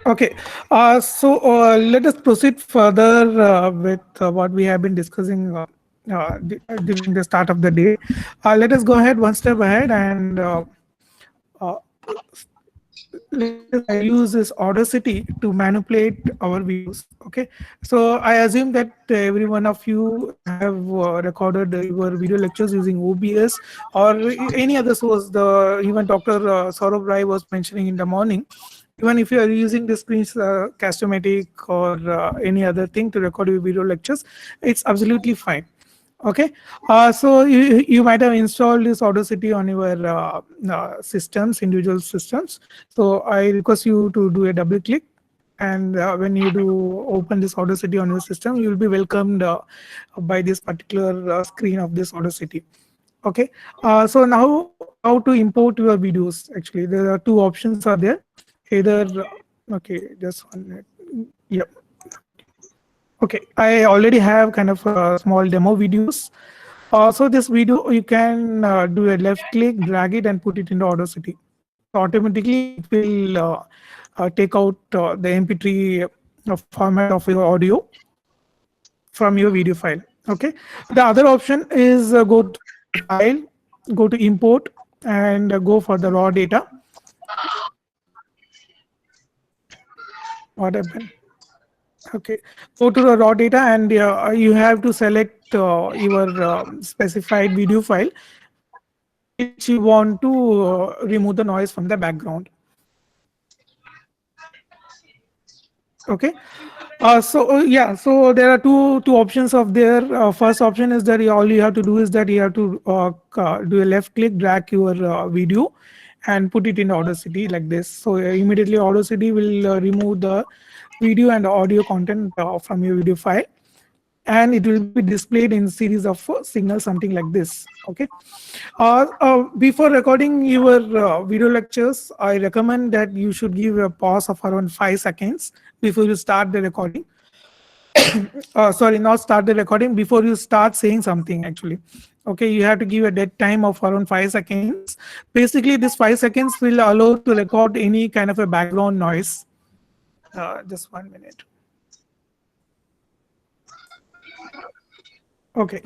Okay, let us proceed further with what we have been discussing during the start of the day. Let us go ahead one step ahead and uh, let us use this Audacity to manipulate our videos. Okay, so I assume that every one of you have recorded your video lectures using OBS or any other source. The even Dr. Saurabh Rai was mentioning in the morning. Even if you are using the screens, Castomatic or any other thing to record your video lectures, it's absolutely fine. Okay, so you might have installed this Audacity on your systems, individual systems. So I request you to do a double click, and when you do open this Audacity on your system, you will be welcomed by this particular screen of this Audacity. Okay, so now how to import your videos? Actually, there are two options are there. Either okay, just 1 minute. Yep. Okay, I already have kind of small demo videos. So this video, you can do a left click, drag it, and put it into Audacity. So automatically, it will take out the MP3 format of your audio from your video file. Okay. The other option is go to File, go to Import, and go for the raw data. What happened? Okay, go to the raw data and you have to select your specified video file which you want to remove the noise from the background. Okay, yeah, so there are two options of there. First option is that all you have to do is that you have to do a left click, drag your video, and put it in Audacity like this. So immediately Audacity will remove the video and audio content from your video file, and it will be displayed in series of signals, something like this. Okay, before recording your video lectures, I recommend that you should give a pause of around 5 seconds before you start the recording. Sorry, not start the recording, before you start saying something actually. Okay, you have to give a dead time of around 5 seconds. Basically this 5 seconds will allow to record any kind of a background noise. Just 1 minute. Okay.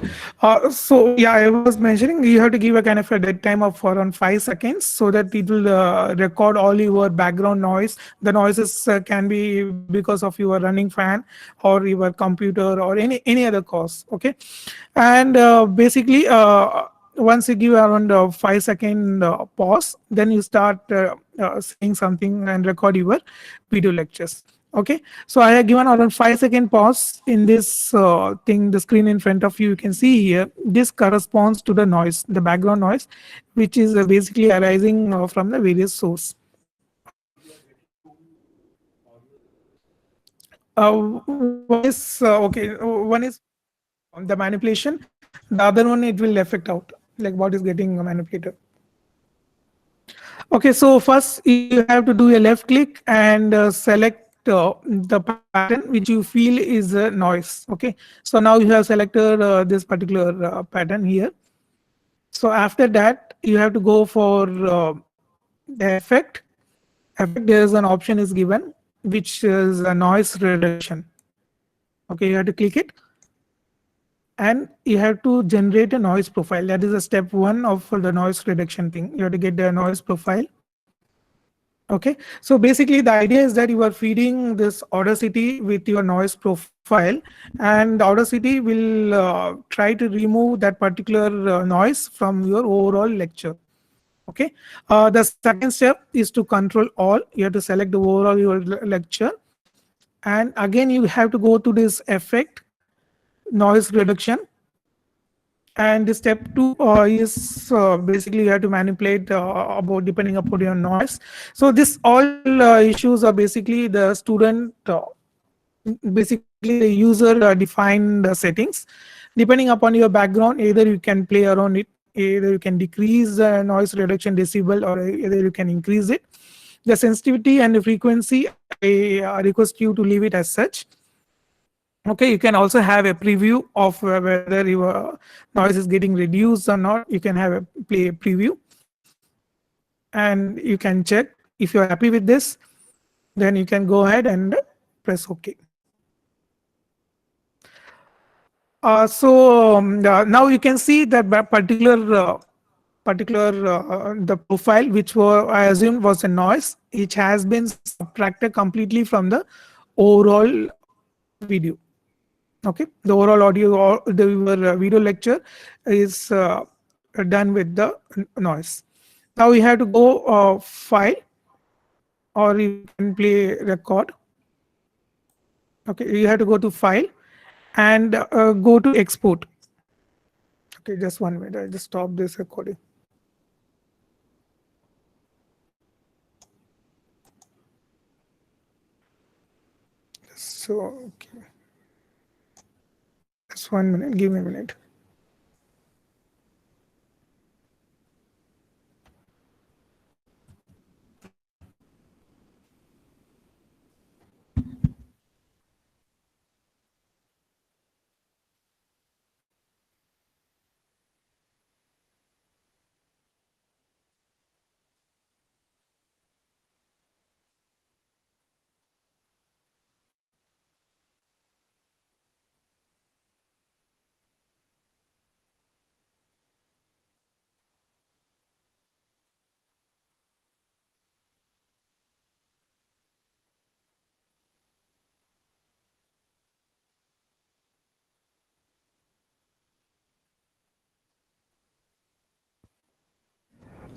So yeah, I was mentioning you have to give a kind of a dead time of around 5 seconds so that it will record all your background noise. The noises can be because of your running fan or your computer or any other cause. Okay, and basically once you give around 5 second pause, then you start saying something and record your video lectures. Okay, so I have given around 5 second pause in this thing, the screen in front of you. You can see here this corresponds to the noise, the background noise, which is basically arising from the various source. Okay, one is one is the manipulation, the other one it will affect out like what is getting manipulated. Okay, so first you have to do a left click and select the pattern which you feel is a noise. Okay, so now you have selected this particular pattern here. So after that you have to go for the effect. There is an option is given which is a noise reduction. Okay, you have to click it and you have to generate a noise profile. That is a step one of the noise reduction thing. You have to get the noise profile. Okay, so basically the idea is that you are feeding this Audacity with your noise profile, and Audacity will try to remove that particular noise from your overall lecture. Okay, the second step is to control all. You have to select the overall your lecture, and again you have to go to this effect, noise reduction, and the step two is basically you have to manipulate about depending upon your noise. So this all issues are basically the student basically the user defined settings. Depending upon your background, either you can play around it, either you can decrease the noise reduction decibel, or either you can increase it. The sensitivity and the frequency, I request you to leave it as such. Okay, you can also have a preview of whether your noise is getting reduced or not. You can have a play a preview and you can check if you're happy with this. Then you can go ahead and press OK. Now you can see that particular the profile which were I assumed was a noise, which has been subtracted completely from the overall video. Okay, the overall audio or the your video lecture is done with the noise. Now you have to go file, or you can play record. Okay, you have to go to file and go to export. Okay, just 1 minute. I just stop this recording. So, okay, just 1 minute. Give me a minute.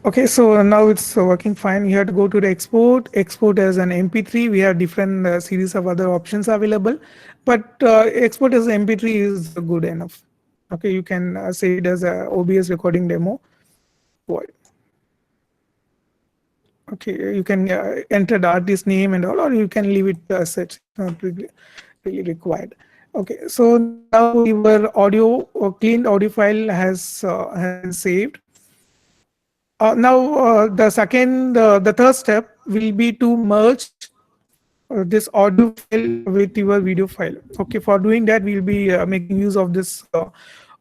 Okay, so now it's working fine. You have to go to the export as an MP3. We have different series of other options available, but export as MP3 is good enough. Okay, you can save it as a OBS recording demo. What? Okay, you can enter the artist name and all, or you can leave it as such. It's not really required. Okay, so now your audio or cleaned audio file has been saved. Now the third step will be to merge this audio file with your video file. Okay, for doing that, we'll be making use of this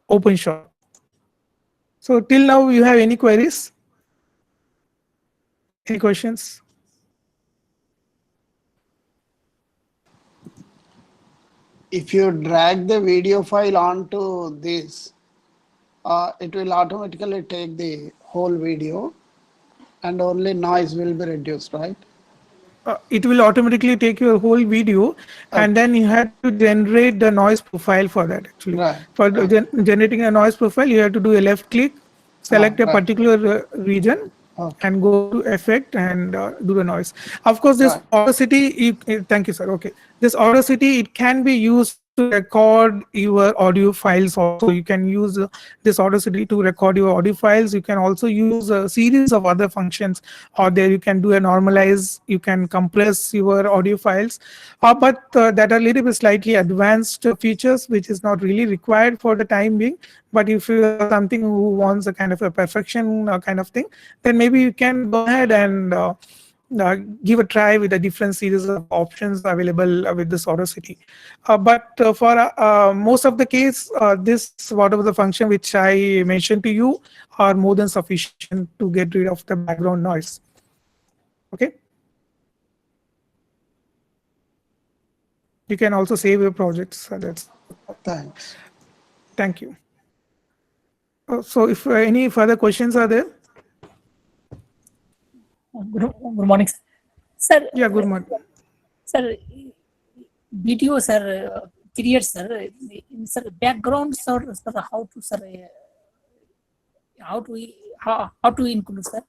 OpenShot. So till now, you have any queries? Any questions? If you drag the video file onto this, it will automatically take the whole video and only noise will be reduced, right? It will automatically take your whole video, and Okay, then you have to generate the noise profile for that. Actually, right, for right, generating a noise profile, you have to do a left click, select a right, particular region, okay, and go to effect and do the noise. Of course, this right, Audacity, thank you, sir. Okay, this Audacity, it can be used to record your audio files also. You can use this Audacity to record your audio files. You can also use a series of other functions, or there you can do a normalize, you can compress your audio files, but that are a little bit slightly advanced features which is not really required for the time being. But if you are something who wants a kind of a perfection kind of thing, then maybe you can go ahead and give a try with a different series of options available with this Audacity. But for most of the case, this whatever the function which I mentioned to you are more than sufficient to get rid of the background noise. Okay, you can also save your projects. That's thanks. thank you. So if any further questions are there? Good morning, sir. Sir, Yeah, good morning. sir, video, sir, create, sir, backgrounds, sir, how to, sir, how to include, sir?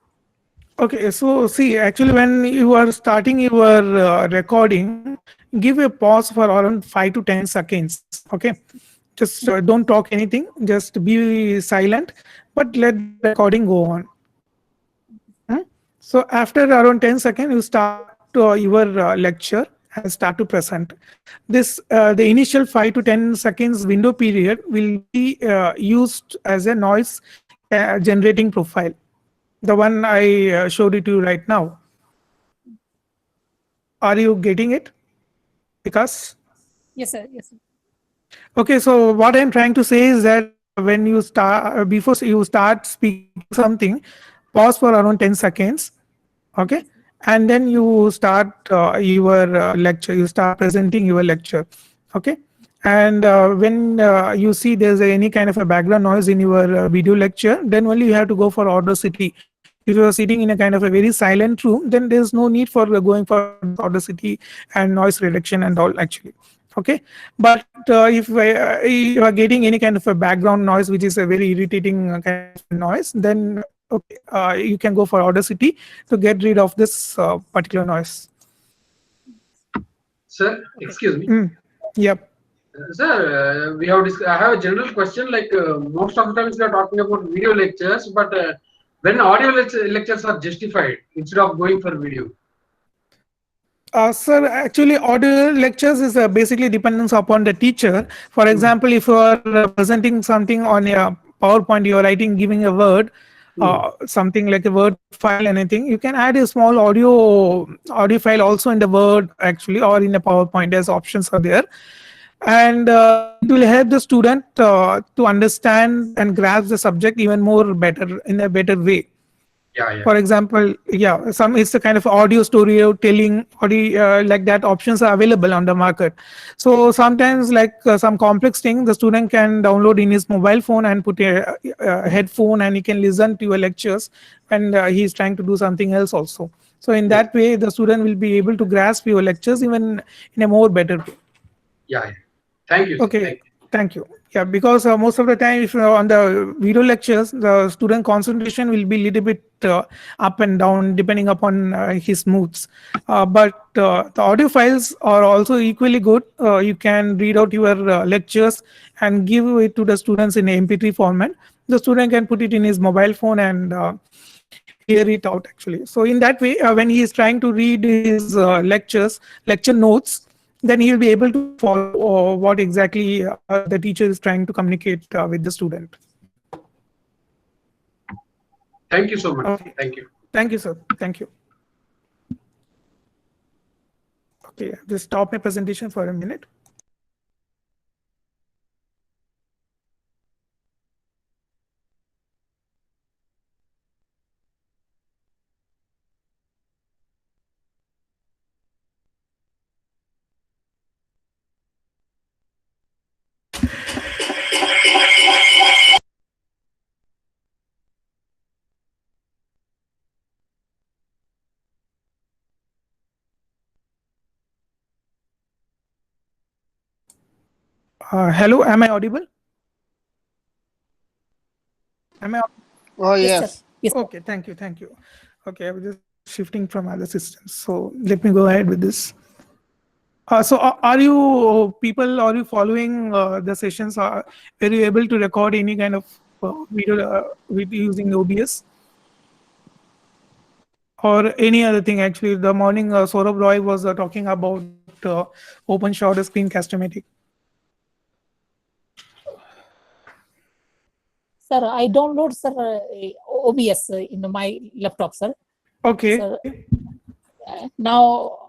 Okay, so see, actually, when you are starting your recording, give a pause for around 5 to 10 seconds. Okay, just don't talk anything, just be silent, but let the recording go on. Hmm? So after around 10 seconds, you start your lecture and start to present. This the initial 5 to 10 seconds window period will be used as a noise generating profile. The one I showed it to you right now. Are you getting it? Because Yes, sir. Yes, sir. okay, so what I'm trying to say is that when you start before you start speaking something, pause for around 10 seconds. Okay, Yes, sir. and then you start your lecture. You start presenting your lecture. Okay. And when you see there's any kind of a background noise in your video lecture, then only you have to go for Audacity. If you are sitting in a kind of a very silent room, then there's no need for going for this Audacity and noise reduction and all actually. Okay. But if you are getting any kind of a background noise which is a very irritating kind of a noise, then okay, you can go for Audacity to get rid of this particular noise. Sir, Okay. excuse me. Yep. Sir, I have a general question. Like most of the times we are talking about video lectures, but when audio lectures are justified instead of going for video. Sir, actually, audio lectures is basically dependence upon the teacher. For example, if you are presenting something on a PowerPoint, you are writing, giving a word, something like a word file, anything, you can add a small audio file also in the Word actually, or in a PowerPoint. As options are there, and it will help the student to understand and grasp the subject even more better in a better way. Yeah, yeah. For example, yeah, some it's a kind of audio storytelling, audio like that options are available on the market. So sometimes like some complex thing the student can download in his mobile phone and put a headphone, and he can listen to your lectures when he is trying to do something else also. So in Yes. that way the student will be able to grasp your lectures even in a more better way. Yeah, yeah. Thank you, sir. Okay, Thank you. thank you. Yeah, because most of the time, if you're on the video lectures, the student concentration will be a little bit up and down depending upon his moods. But the audio files are also equally good. You can read out your lectures and give it to the students in a MP3 format. The student can put it in his mobile phone and hear it out actually. So in that way, when he is trying to read his lecture notes, then he will be able to follow what exactly the teacher is trying to communicate with the student. Thank you so much. Okay. Thank you. Thank you, sir. Thank you. Okay, just stop my presentation for a minute. Hello, am I audible? Am I? Oh, Yes, sir. yes. Yes, sir. Okay, thank you, thank you. Okay, I was just shifting from other systems. So let me go ahead with this. So are you people, are you following the sessions? Were you able to record any kind of video with using OBS or any other thing? Actually, the morning Saurabh Roy was talking about open shot screen Castomatic. Sir, I download sir OBS in my laptop, sir. Okay. Sir, now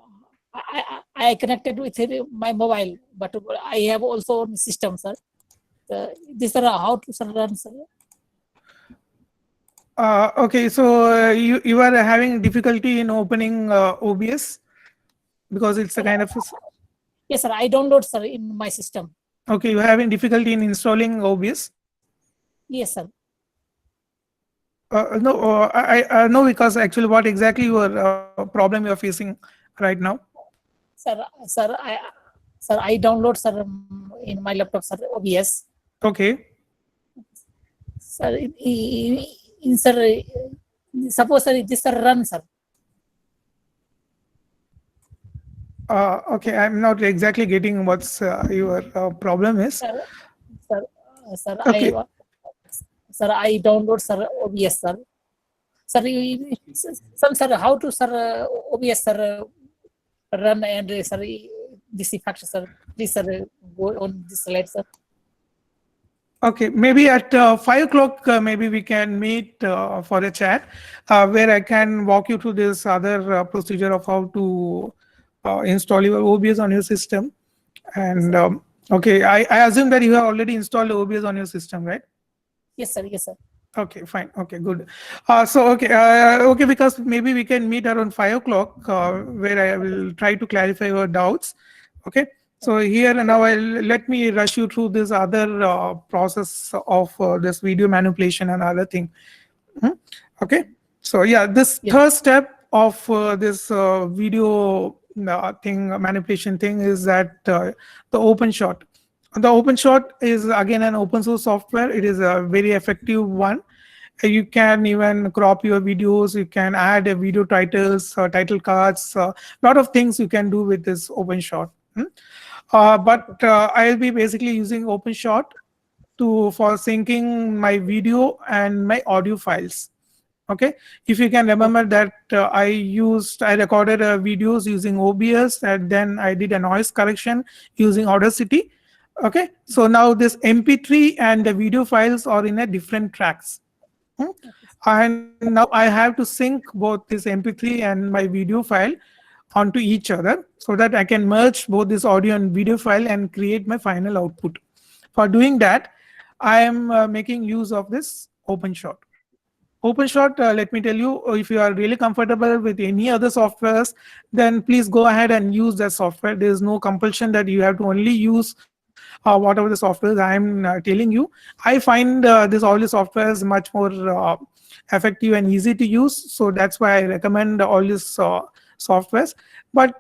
I connected with my mobile, but I have also a system, sir. This sir, how to sir run, sir? Okay, so you are having difficulty in opening OBS because it's a Sir, kind of yes, sir. I download sir in my system. okay. You're having difficulty in installing OBS. Yes, sir. No, I know because actually what exactly your problem you're facing right now. Sir, sir, I download sir in my laptop, sir, OBS. Okay. Sir, in sir, suppose sir, this sir run, sir. Okay, I'm not exactly getting what's your problem is. Sir, sir, sir, Okay. sir, I download sir OBS, sir. Sir, sir, how to sir OBS sir run and sir this effect, sir. Please sir go on this slide, sir. Okay, maybe at 5 o'clock, maybe we can meet for a chat where I can walk you through this other procedure of how to install your OBS on your system. And okay, I assume that you have already installed OBS on your system, right? Yes, sir. Yes, sir. Okay, fine. Okay, good. Okay, because maybe we can meet around 5 o'clock, where I will try to clarify your doubts. Okay. So here and now, let me rush you through this other process of this video manipulation and other thing. Mhm. Okay. So yeah, this Yes. third step of this video thing, manipulation thing, is that the open shot. The open shot is again an open source software. It is a very effective one. You can even crop your videos. You can add video titles, title cards, a lot of things you can do with this open shot. But I'll be basically using open shot to for syncing my video and my audio files. Okay, if you can Okay. remember that I recorded videos using OBS, and then I did a noise correction using Audacity. Okay, so now this MP3 and the video files are in a different tracks. Hmm? And now I have to sync both this MP3 and my video file onto each other, so that I can merge both this audio and video file and create my final output. For doing that, I am making use of this OpenShot. OpenShot, let me tell you, if you are really comfortable with any other softwares, then please go ahead and use that software. There is no compulsion that you have to only use whatever the softwares I am telling you. I find this all the softwares much more effective and easy to use. So that's why I recommend all these softwares. But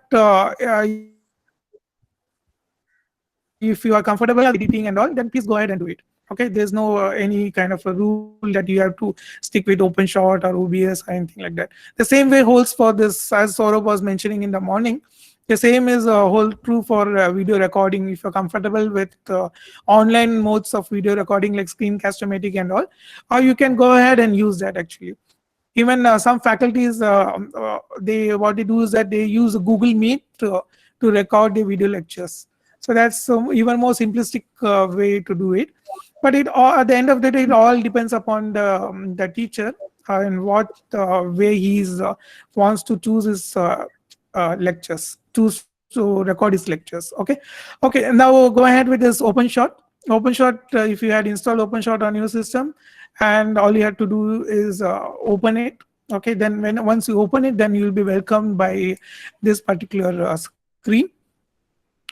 if you are comfortable with editing and all, then please go ahead and do it. Okay, there's no any kind of a rule that you have to stick with OpenShot or OBS or anything like that. The same way holds for this, as Saurabh was mentioning in the morning. The same is hold true for video recording. If you're comfortable with online modes of video recording like Screencast-O-Matic and all, or you can go ahead and use that actually. Even some faculties, they what they do is that they use Google Meet to record the video lectures. So that's even more simplistic way to do it. But it all, at the end of the day, it all depends upon the teacher and what way he's wants to choose his lectures, choose to record his lectures. Okay, okay. Now go ahead with this OpenShot. OpenShot, if you had installed OpenShot on your system, and all you have to do is open it. Okay, then once you open it, then you'll be welcomed by this particular screen.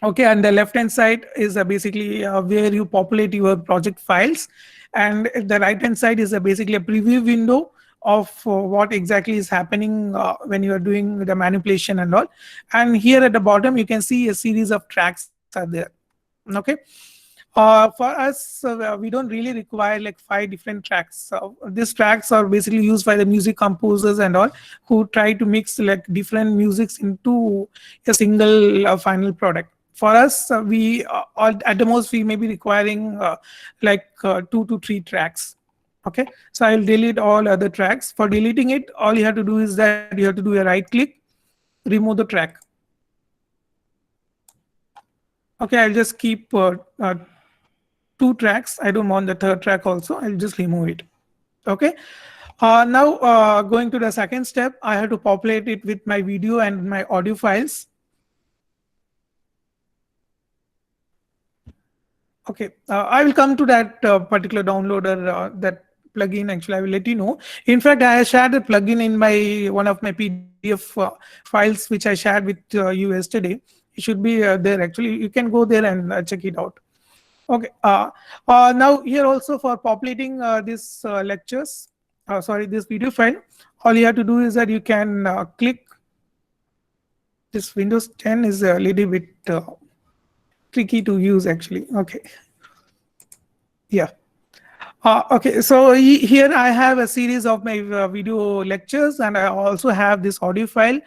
Okay, and the left hand side is basically where you populate your project files, and the right hand side is basically a preview window of what exactly is happening when you are doing the manipulation and all. And here at the bottom you can see a series of tracks are there. Okay, for us, we don't really require like 5 different tracks. These tracks are basically used by the music composers and all, who try to mix like different musics into a single final product. For us, we at the most we may be requiring 2 to 3 tracks. Okay, so I'll delete all other tracks. For deleting it, all you have to do is that you have to do a right click, remove the track. Okay, I'll just keep 2 tracks. I don't want the third track also. I'll just remove it. Okay. Now going to the second step, I have to populate it with my video and my audio files. Okay, I will come to that particular downloader, that plugin. Actually, I will let you know. In fact, I shared a plugin in my one of my PDF files, which I shared with you yesterday. It should be there. Actually, you can go there and check it out. Okay. Now here also for populating this lectures, sorry, this video file, all you have to do is that you can click. This Windows 10 is a little bit tricky to use actually. Okay. Yeah. Okay, so here I have a series of my video lectures, and I also have this audio file,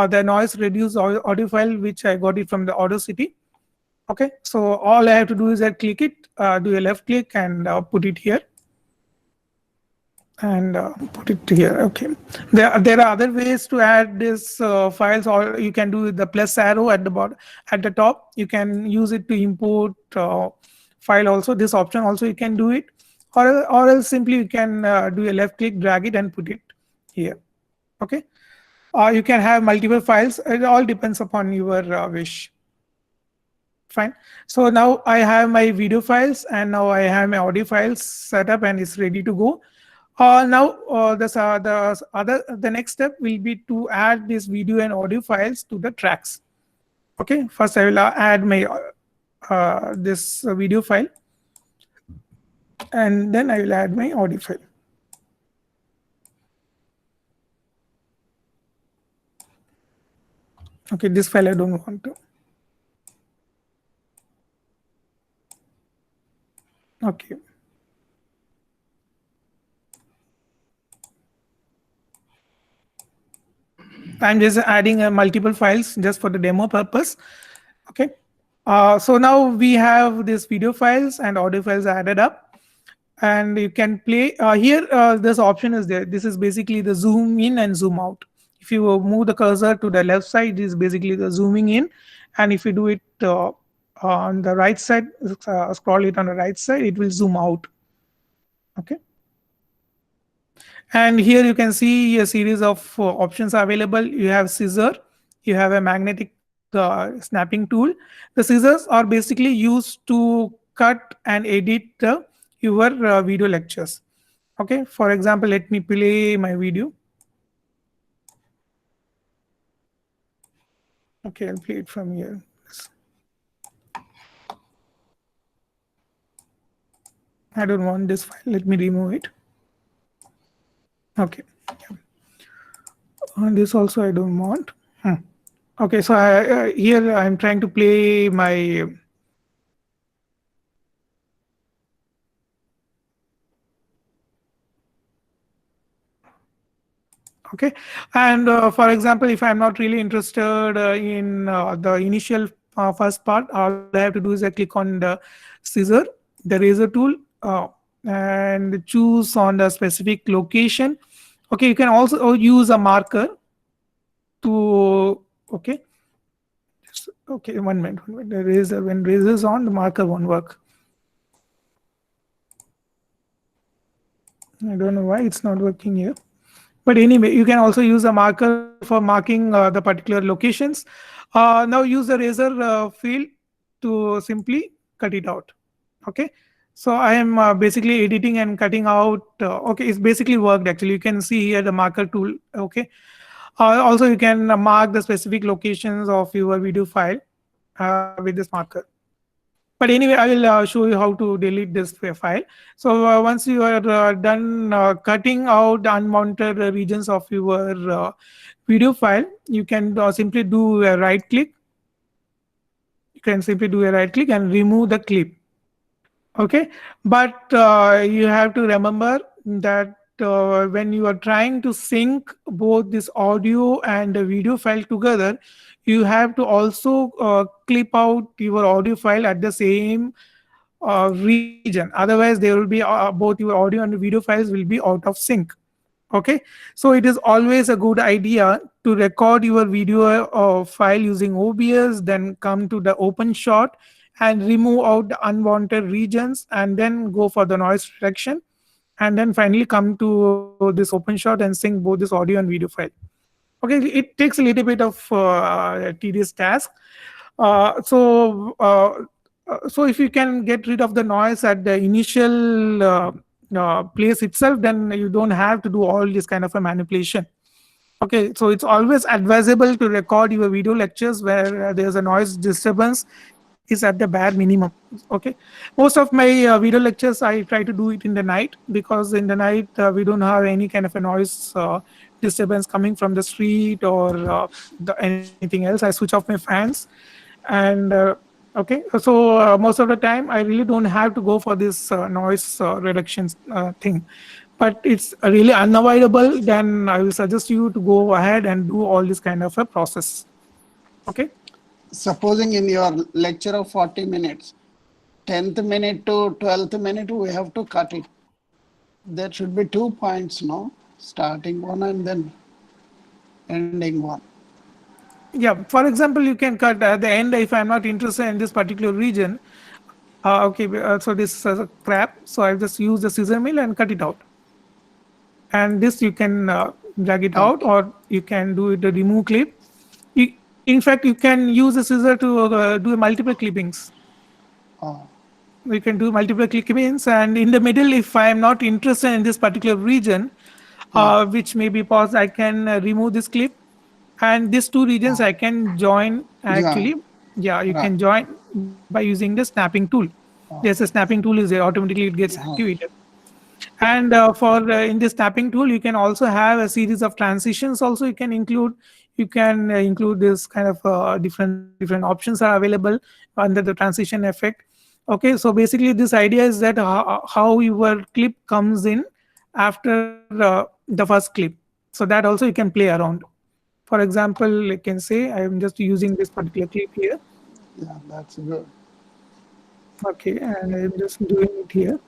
the noise reduced audio file, which I got it from the Audacity. Okay, so all I have to do is that click it, do a left click, and put it here. And put it here. Okay, there are other ways to add this files, or you can do the plus arrow at the bottom, at the top. You can use it to import file also. This option also you can do it, or else simply you can do a left click, drag it, and put it here. Okay, you can have multiple files. It all depends upon your wish. Fine. So now I have my video files, and now I have my audio files set up, and it's ready to go. The next step will be to add this video and audio files to the tracks. Okay, first I will add my this video file, and then I will add my audio file. Okay, this file I don't want to. Okay. I'm just adding multiple files just for the demo purpose. Okay. So now we have this video files and audio files added up, and you can play here. This option is there. This is basically the zoom in and zoom out. If you move the cursor to the left side, this is basically the zooming in, and if you do it on the right side, scroll it on the right side, it will zoom out. Okay. And here you can see a series of options available. You have scissor, you have a magnetic snapping tool. The scissors are basically used to cut and edit your video lectures. Okay, for example, let me play my video. Okay, I'll play it from here. I don't want this file. Let me remove it. Okay. This also I don't want. Okay, so here I'm trying to play my okay, and for example, if I'm not really interested in the initial first part, all I have to do is I click on the scissor, the razor tool, and choose on the specific location. Okay, you can also use a marker to okay. Okay, 1 minute. The razor, when razor is on, the marker won't work. I don't know why it's not working here. But anyway, you can also use a marker for marking the particular locations. Now use the razor field to simply cut it out. Okay. So I am basically editing and cutting out. Okay, it's basically worked actually. You can see here the marker tool. Okay. Also, you can mark the specific locations of your video file with this marker. But anyway, I will show you how to delete this file. So once you are done cutting out the unwanted regions of your video file, you can simply do a right click. You can simply do a right click and remove the clip. Okay, but you have to remember that when you are trying to sync both this audio and the video file together, you have to also clip out your audio file at the same region. Otherwise, there will be both your audio and video files will be out of sync. Okay, so it is always a good idea to record your video file using OBS, then come to the open shot and remove out the unwanted regions, and then go for the noise reduction, and then finally come to this open shot and sync both this audio and video file. Okay, it takes a little bit of tedious task. So if you can get rid of the noise at the initial place itself, then you don't have to do all this kind of a manipulation. Okay, so it's always advisable to record your video lectures where there's a noise disturbance is at the bare minimum. Okay, most of my video lectures I try to do it in the night, because in the night we don't have any kind of a noise disturbance coming from the street or anything else. I switch off my fans, and okay, so most of the time I really don't have to go for this noise reduction thing, but it's really unavoidable. Then I will suggest you to go ahead and do all this kind of a process. Okay. Supposing in your lecture of 40 minutes, 10th minute to 12th minute, we have to cut it. There should be 2 points, no? Starting one and then ending one. Yeah, for example, you can cut at the end if I'm not interested in this particular region. Okay, so this is a crap. So I just use the scissor mill and cut it out. And this you can drag it out, or you can do it a remove clip. In fact, you can use a scissor to do multiple clippings. Oh. We can do multiple click means, and in the middle, if I am not interested in this particular region, Yeah. which may be paused, I can remove this clip, and these two regions I can join Join. actually. Yeah, you Right. can join by using the snapping tool. There's a snapping tool is there, automatically it gets Yeah. activated. And for in this snapping tool, you can also have a series of transitions. Also, you can include. You can include this kind of different options are available under the transition effect. Okay, so basically, this idea is that how your clip comes in after the first clip. So that also you can play around. For example, I can say I am just using this particular clip here. Yeah, that's good. Okay, and I'm just doing it here.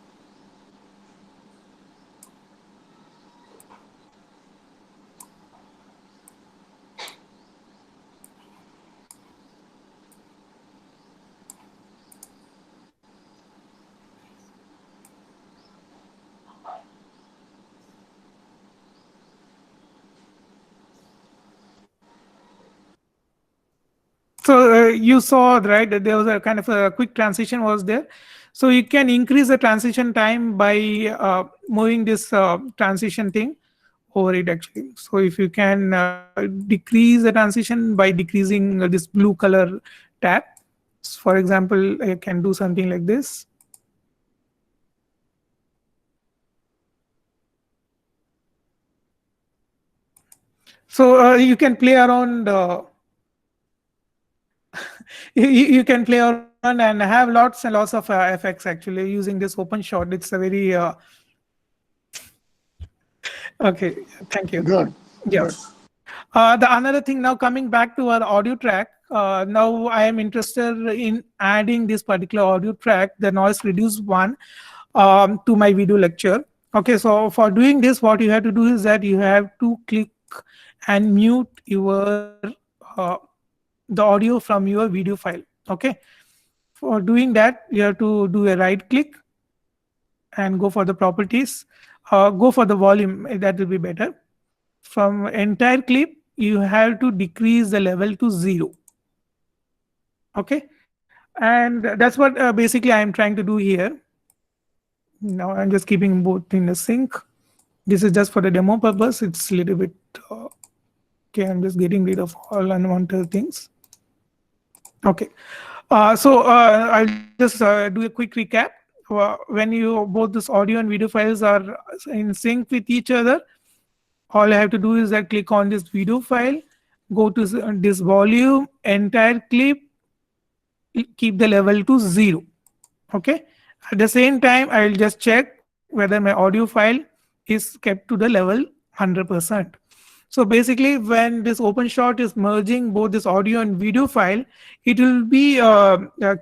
So you saw right that there was a kind of a quick transition was there. So you can increase the transition time by moving this transition thing over it actually. So if you can decrease the transition by decreasing this blue color tab. For example, I can do something like this. So you can play around. You can play around and have lots and lots of effects actually using this open shot. It's a very okay. Thank you. Good. Yeah. Good. The another thing now coming back to our audio track. Now I am interested in adding this particular audio track, the noise reduced one, to my video lecture. Okay, so for doing this, what you have to do is that you have to click and mute your uh, the audio from your video file. Okay, for doing that, you have to do a right click and go for the properties. Go for the volume. That will be better. From entire clip, you have to decrease the level to 0. Okay, and that's what basically I am trying to do here. Now I'm just keeping both in the sync. This is just for the demo purpose. It's a little bit okay. I'm just getting rid of all unwanted things. Okay, so I'll just do a quick recap. When you both this audio and video files are in sync with each other, all I have to do is that click on this video file, go to this volume, entire clip, keep the level to 0. Okay. At the same time, I will just check whether my audio file is kept to the level 100%. So basically, when this open shot is merging both this audio and video file, it will be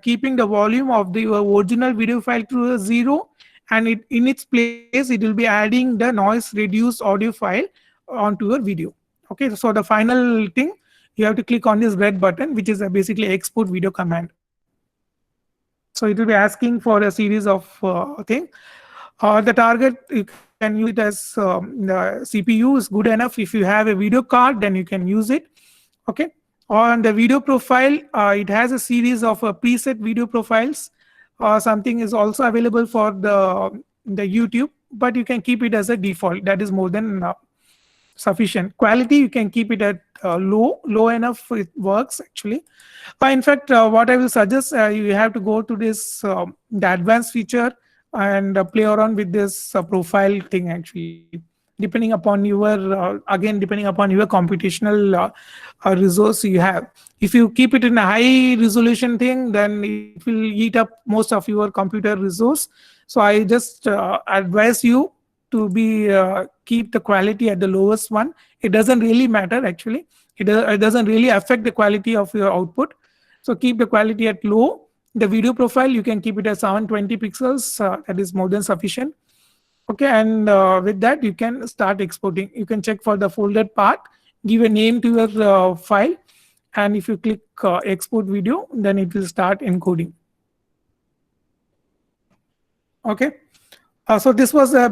keeping the volume of the original video file to 0, and in its place, it will be adding the noise reduced audio file onto your video. Okay, so the final thing, you have to click on this red button, which is basically export video command. So it will be asking for a series of thing. The target, you can use it as the CPU is good enough. If you have a video card, then you can use it. Okay. On the video profile, it has a series of preset video profiles. Something is also available for the YouTube, but you can keep it as a default. That is more than sufficient. Quality, you can keep it at low enough. It works actually. In fact, what I will suggest, you have to go to this the advanced feature and play around with this profile thing actually, depending upon your again depending upon your computational resource you have. If you keep it in a high resolution thing, then it will eat up most of your computer resource. So I just advise you to be keep the quality at the lowest one. It doesn't really matter actually. It doesn't really affect the quality of your output. So keep the quality at low. The video profile, you can keep it at 720 pixels. That is more than sufficient. Okay, and with that, you can start exporting. You can check for the folded part, give a name to your file, and if you click export video, then it will start encoding. Okay. So this was the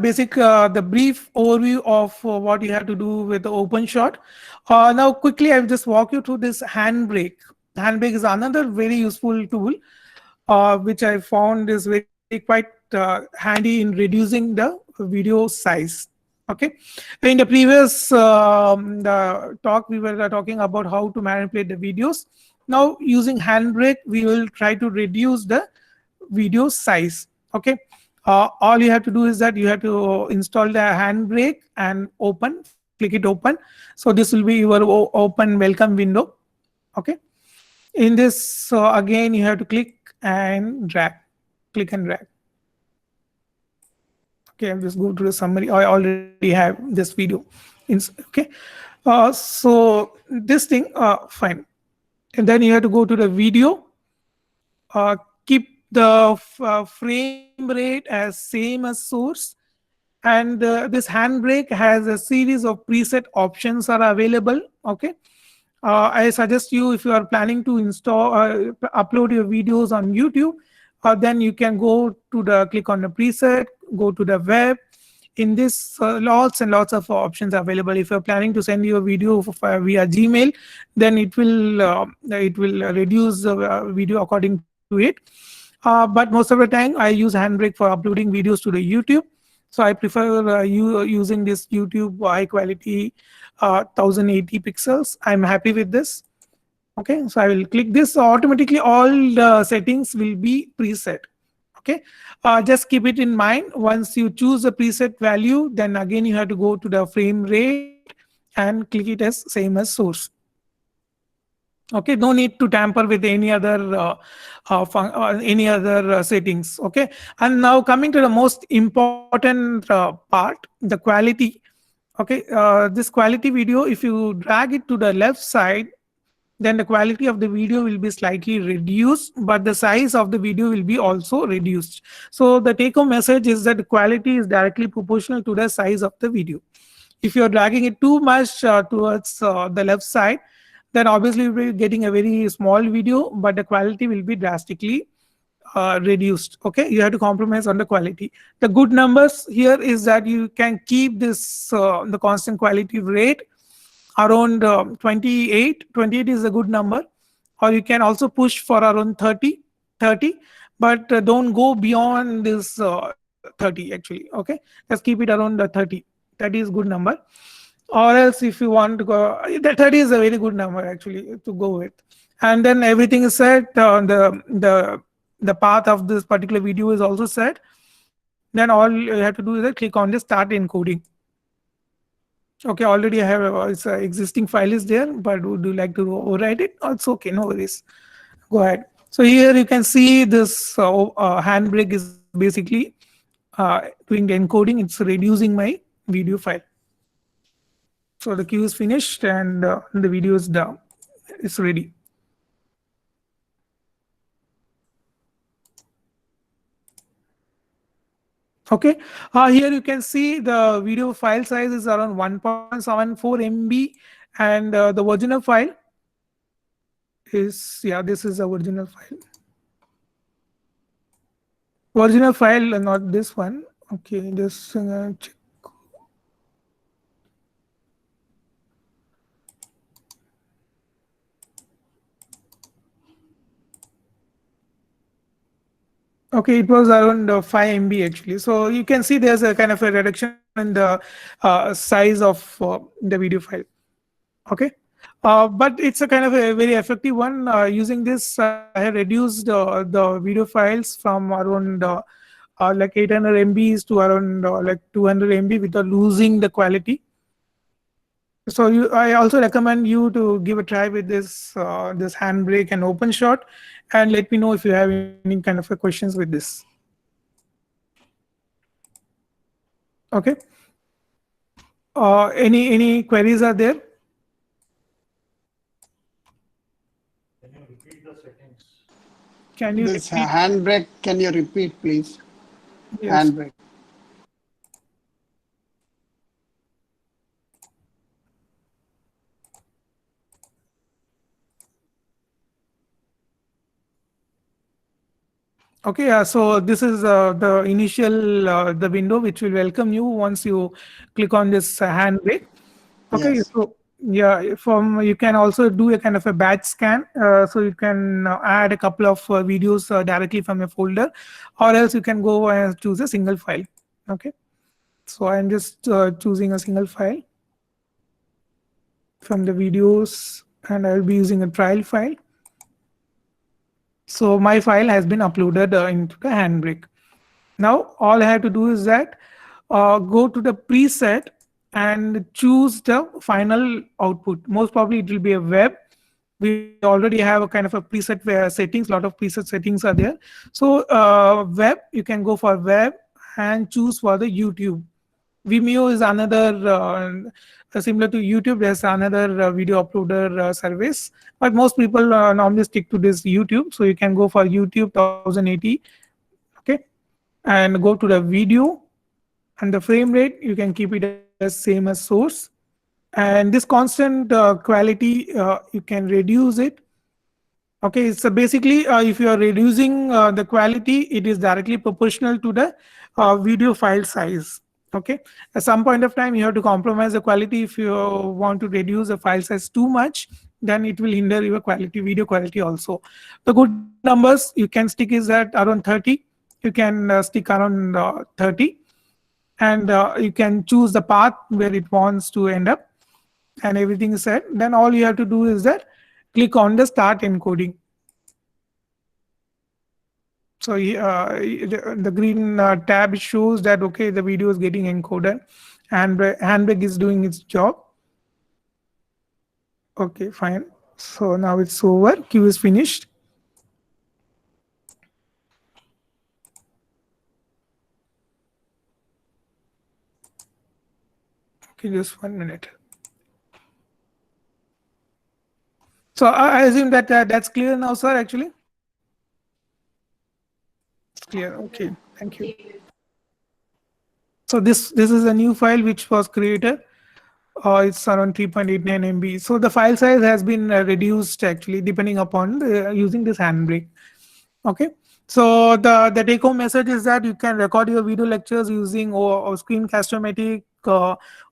brief overview of what you have to do with the OpenShot. Now quickly, I will just walk you through this Handbrake. Handbrake is another very useful tool. which I found is very quite handy in reducing the video size. Okay, in the previous the talk we were talking about how to manipulate the videos. Now using Handbrake, we will try to reduce the video size. Okay, all you have to do is that you have to install the Handbrake and open, click it open. So this will be your open welcome window. Okay, in this again you have to click and drag, click and drag. Okay, I'll just go to the summary. I already have this video. Okay, so this thing, fine. And then you have to go to the video, keep the frame rate as same as source. And this Handbrake has a series of preset options are available. Okay, I suggest you, if you are planning to install upload your videos on YouTube, then you can go to the click on the preset, go to the web. In this, lots and lots of options available. If you're planning to send your video via Gmail, then it will reduce the video according to it. But most of the time, I use Handbrake for uploading videos to the YouTube. So I prefer using this YouTube high quality 1080 pixels. I'm happy with this. Okay, so I will click this. So automatically all the settings will be preset. Okay, just keep it in mind. Once you choose a preset value, then again you have to go to the frame rate and click it as same as source. Okay, no need to tamper with any other settings. Okay, and now coming to the most important part, the quality. Okay, this quality video, if you drag it to the left side, then the quality of the video will be slightly reduced, but the size of the video will be also reduced. So the take home message is that the quality is directly proportional to the size of the video. If you're dragging it too much towards the left side, then obviously you'll be getting a very small video, but the quality will be drastically reduced. Okay, you have to compromise on the quality. The good numbers here is that you can keep this the constant quality rate around 28 is a good number, or you can also push for around 30, but don't go beyond this 30 actually. Okay, just keep it around 30 is good number. Or else if you want to go, the 30 is a very good number actually to go with. And then everything is set, the path of this particular video is also set. Then all you have to do is click on the start encoding. Okay, already I have it's a existing file is there, but would you like to override it? Oh, it's okay, no worries. Go ahead. So here you can see this Handbrake is basically doing the encoding. It's reducing my video file. So the queue is finished and the video is done. It's ready. Okay, here you can see the video file size is around 1.74 MB, and the original file is, yeah, this is the original file. Original file, not this one. Okay, just check. Okay, it was around 5 MB actually. So you can see there's a kind of a reduction in the size of the video file. Okay, but it's a kind of a very effective one. Using this, I have reduced the video files from around like 800 MBs to around like 200 MB without losing the quality. So I also recommend you to give a try with this this Handbrake and OpenShot, and let me know if you have any kind of questions with this. Okay. Any queries are there? Can you repeat the settings? Can you This repeat? Handbrake, can you repeat, please? Yes. Handbrake. Okay, so this is the initial the window which will welcome you once you click on this Handbrake. Okay, Yes. so Yeah, from you can also do a kind of a batch scan, so you can add a couple of videos directly from a folder, or else you can go and choose a single file. Okay, so I'm just choosing a single file from the videos, and I'll be using a trial file. So my file has been uploaded into the Handbrake. Now all I have to do is that go to the preset and choose the final output. Most probably it will be a web. We already have a kind of a preset where settings, lot of preset settings are there. So web, you can go for web and choose for the YouTube. Vimeo is another similar to YouTube. There's another video uploader service, but most people normally stick to this YouTube. So you can go for YouTube 1080, okay, and go to the video, and the frame rate you can keep it as same as source. And this constant quality, you can reduce it. Okay, so basically, if you are reducing the quality, it is directly proportional to the video file size. Okay, at some point of time, you have to compromise the quality. If you want to reduce the file size too much, then it will hinder your quality, video quality also. The good numbers you can stick is at around 30. You can stick around 30, and you can choose the path where it wants to end up, and everything is set. Then all you have to do is that click on the start encoding. So the green tab shows that okay, the video is getting encoded, and Handbrake is doing its job. Okay, fine. So now it's over. Queue is finished. Okay, just 1 minute. So I assume that that's clear now, sir. Actually, it's clear. Okay, thank you. So this is a new file which was created. It's around 3.89 MB. So the file size has been reduced actually depending upon using this Handbrake. Okay. So the take home message is that you can record your video lectures using or Screencast-O-Matic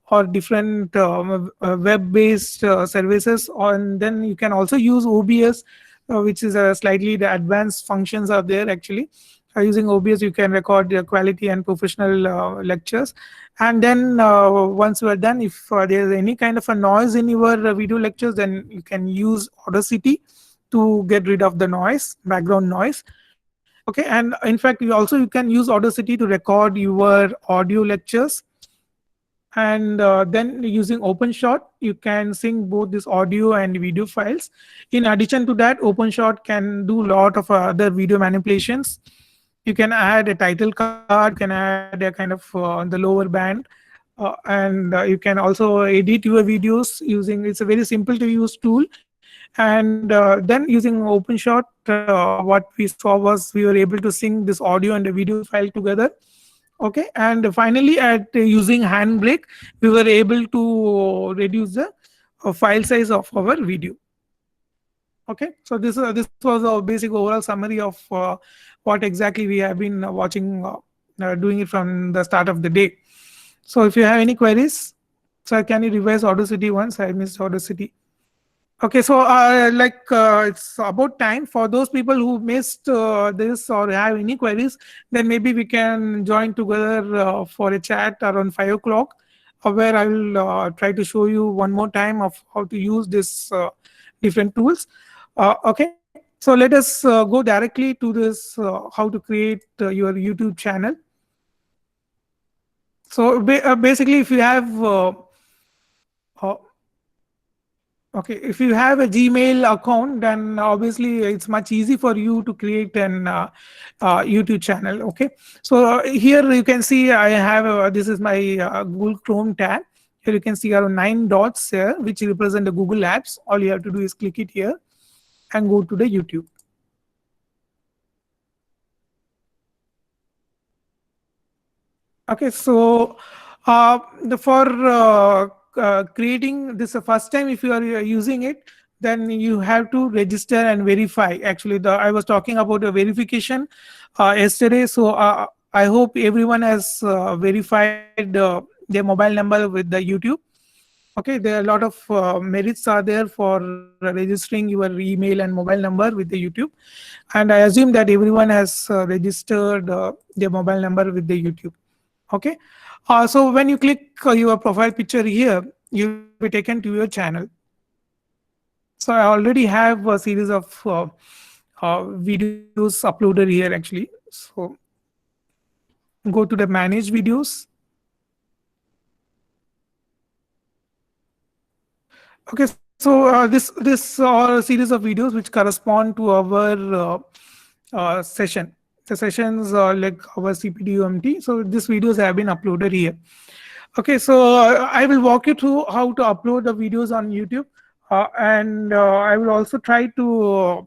or different web-based services, and then you can also use OBS, which is a slightly the advanced functions are there actually. Using OBS, you can record your quality and professional lectures. And then once you are done, if there is any kind of a noise in your video lectures, then you can use Audacity to get rid of the noise, background noise. Okay, and in fact, you can use Audacity to record your audio lectures. And then using OpenShot, you can sync both this audio and video files. In addition to that, OpenShot can do a lot of other video manipulations. You can add a title card, you can add a kind of on the lower band, and you can also edit your videos using, it's a very simple to use tool. And then using OpenShot, what we saw was we were able to sync this audio and the video file together. Okay, and finally at using Handbrake, we were able to reduce the file size of our video. Okay, so this was a basic overall summary of what exactly we have been watching, doing it from the start of the day. So if you have any queries, sir, can you revise Audacity once? I missed Audacity. Okay, so it's about time for those people who missed this or have any queries. Then maybe we can join together for a chat around 5 o'clock, where I will try to show you one more time of how to use this different tools. Okay, so let us go directly to this how to create your YouTube channel. So basically, if you have okay, if you have a Gmail account, then obviously it's much easy for you to create an YouTube channel. Okay, so here you can see I have this is my Google Chrome tab. Here you can see around 9 dots here, which represent the Google Apps. All you have to do is click it here and go to the YouTube. Okay, so for creating this first time, if you are using it, then you have to register and verify. Actually, I was talking about the verification yesterday, so I hope everyone has verified their mobile number with the YouTube. Okay, there are a lot of merits are there for registering your email and mobile number with the YouTube, and I assume that everyone has registered their mobile number with the YouTube. Okay, so when you click your profile picture here, you will be taken to your channel. So I already have a series of videos uploaded here actually. So go to the manage videos. Okay, so this are a series of videos which correspond to our session. The sessions like our CPD So these videos have been uploaded here. Okay, so I will walk you through how to upload the videos on YouTube, and I will also try to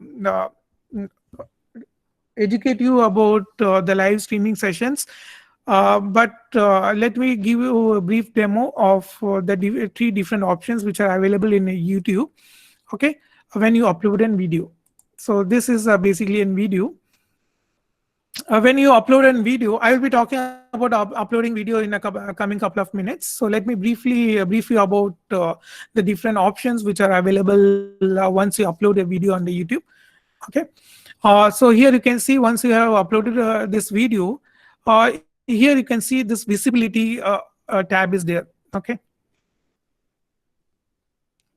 educate you about the live streaming sessions. But let me give you a brief demo of the three different options which are available in YouTube. Okay, when you upload a video. So this is basically a video. When you upload a video, I will be talking about uploading video in a coming couple of minutes. So let me briefly brief you about the different options which are available once you upload a video on the YouTube. Okay, so here you can see once you have uploaded this video, here you can see this visibility tab is there. Okay.